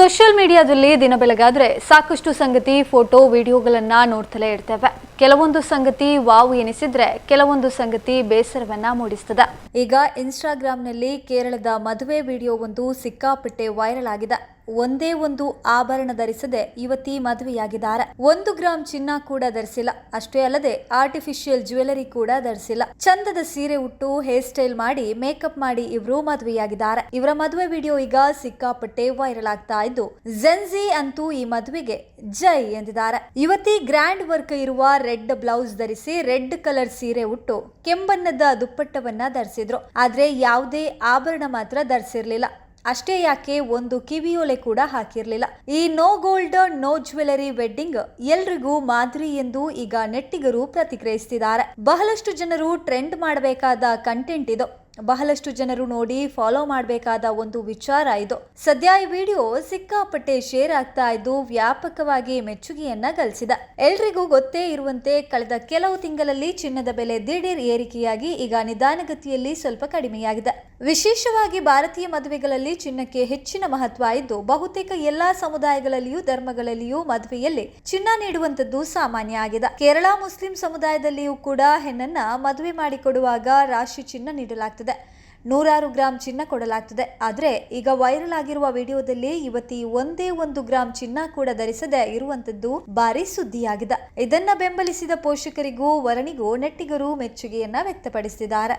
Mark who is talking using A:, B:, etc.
A: Social ಮೀಡಿಯಾದಲ್ಲಿ ದಿನ ಬೆಳಗಾದ್ರೆ ಸಾಕಷ್ಟು ಸಂಗತಿ ಫೋಟೋ ವಿಡಿಯೋಗಳನ್ನ ನೋಡ್ತಲೇ ಇರ್ತೇವೆ. ಕೆಲವೊಂದು ಸಂಗತಿ ವಾವ್ ಎನಿಸಿದ್ರೆ ಕೆಲವೊಂದು ಸಂಗತಿ ಬೇಸರವನ್ನ ಮೂಡಿಸ್ತದೆ. ಈಗ ಇನ್ಸ್ಟಾಗ್ರಾಂನಲ್ಲಿ ಕೇರಳದ ಮದುವೆ ವಿಡಿಯೋ ಒಂದು ಸಿಕ್ಕಾಪಟ್ಟೆ ವೈರಲ್ ಆಗಿದೆ. ಒಂದೇ ಒಂದು ಆಭರಣ ಧರಿಸದೆ ಯುವತಿ ಮದುವೆಯಾಗಿದ್ದಾರೆ. 1 ಗ್ರಾಂ ಚಿನ್ನ ಕೂಡ ಧರಿಸಿಲ್ಲ. ಅಷ್ಟೇ ಅಲ್ಲದೆ ಆರ್ಟಿಫಿಷಿಯಲ್ ಜ್ಯುವೆಲರಿ ಕೂಡ ಧರಿಸಿಲ್ಲ. ಚಂದದ ಸೀರೆ ಉಟ್ಟು ಹೇರ್ ಸ್ಟೈಲ್ ಮಾಡಿ ಮೇಕಪ್ ಮಾಡಿ ಇವರು ಮದುವೆಯಾಗಿದ್ದಾರೆ. ಇವರ ಮದುವೆ ವಿಡಿಯೋ ಈಗ ಸಿಕ್ಕಾಪಟ್ಟೆ ವೈರಲ್ ಆಗ್ತಾ ಇದ್ದು ಜೆನ್ಜಿ ಅಂತೂ ಈ ಮದುವೆಗೆ ಜೈ ಎಂದಿದ್ದಾರೆ. ಯುವತಿ ಗ್ರ್ಯಾಂಡ್ ವರ್ಕ್ ಇರುವ ರೆಡ್ ಬ್ಲೌಸ್ ಧರಿಸಿ ರೆಡ್ ಕಲರ್ ಸೀರೆ ಉಟ್ಟು ಕೆಂಬಣ್ಣದ ದುಪ್ಪಟ್ಟವನ್ನ ಧರಿಸಿದ್ರು. ಆದ್ರೆ ಯಾವುದೇ ಆಭರಣ ಮಾತ್ರ ಧರಿಸಿರ್ಲಿಲ್ಲ. ಅಷ್ಟೇ ಯಾಕೆ ಒಂದು ಕಿವಿಯೋಲೆ ಕೂಡ ಹಾಕಿರ್ಲಿಲ್ಲ. ಈ no gold no jewellery wedding ಎಲ್ರಿಗೂ ಮಾದರಿ ಎಂದು ಈಗ ನೆಟ್ಟಿಗರು ಪ್ರತಿಕ್ರಿಯಿಸುತ್ತಿದ್ದಾರೆ. ಬಹಳಷ್ಟು ಜನರು ಟ್ರೆಂಡ್ ಮಾಡಬೇಕಾದ ಕಂಟೆಂಟ್ ಇದು. ಬಹಳಷ್ಟು ಜನರು ನೋಡಿ ಫಾಲೋ ಮಾಡಬೇಕಾದ ಒಂದು ವಿಚಾರ ಇದು. ಸದ್ಯ ಈ ವಿಡಿಯೋ ಸಿಕ್ಕಾಪಟ್ಟೆ ಶೇರ್ ಆಗ್ತಾ ಇದ್ದು ವ್ಯಾಪಕವಾಗಿ ಮೆಚ್ಚುಗೆಯನ್ನ ಗಳಿಸಿದೆ. ಎಲ್ರಿಗೂ ಗೊತ್ತೇ ಇರುವಂತೆ ಕಳೆದ ಕೆಲವು ತಿಂಗಳಲ್ಲಿ ಚಿನ್ನದ ಬೆಲೆ ದಿಢೀರ್ ಏರಿಕೆಯಾಗಿ ಈಗ ನಿಧಾನಗತಿಯಲ್ಲಿ ಸ್ವಲ್ಪ ಕಡಿಮೆಯಾಗಿದೆ. ವಿಶೇಷವಾಗಿ ಭಾರತೀಯ ಮದುವೆಗಳಲ್ಲಿ ಚಿನ್ನಕ್ಕೆ ಹೆಚ್ಚಿನ ಮಹತ್ವ ಇದ್ದು ಬಹುತೇಕ ಎಲ್ಲಾ ಸಮುದಾಯಗಳಲ್ಲಿಯೂ ಧರ್ಮಗಳಲ್ಲಿಯೂ ಮದುವೆಯಲ್ಲಿ ಚಿನ್ನ ನೀಡುವಂತದ್ದು ಸಾಮಾನ್ಯ ಆಗಿದೆ. ಕೇರಳ ಮುಸ್ಲಿಂ ಸಮುದಾಯದಲ್ಲಿಯೂ ಕೂಡ ಹೆಣ್ಣನ್ನ ಮದುವೆ ಮಾಡಿಕೊಡುವಾಗ ರಾಶಿ ಚಿನ್ನ ನೀಡಲಾಗ್ತದೆ. 100 ಗ್ರಾಂ ಚಿನ್ನ ಕೊಡಲಾಗ್ತದೆ. ಆದ್ರೆ ಈಗ ವೈರಲ್ ಆಗಿರುವ ವಿಡಿಯೋದಲ್ಲಿ ಯುವತಿ ಒಂದೇ 1 ಗ್ರಾಂ ಚಿನ್ನ ಕೂಡ ಧರಿಸದೆ ಇರುವಂತದ್ದು ಭಾರಿ ಸುದ್ದಿಯಾಗಿದೆ. ಇದನ್ನ ಬೆಂಬಲಿಸಿದ ಪೋಷಕರಿಗೂ ವರನಿಗೂ ನೆಟ್ಟಿಗರು ಮೆಚ್ಚುಗೆಯನ್ನ ವ್ಯಕ್ತಪಡಿಸಿದ್ದಾರೆ.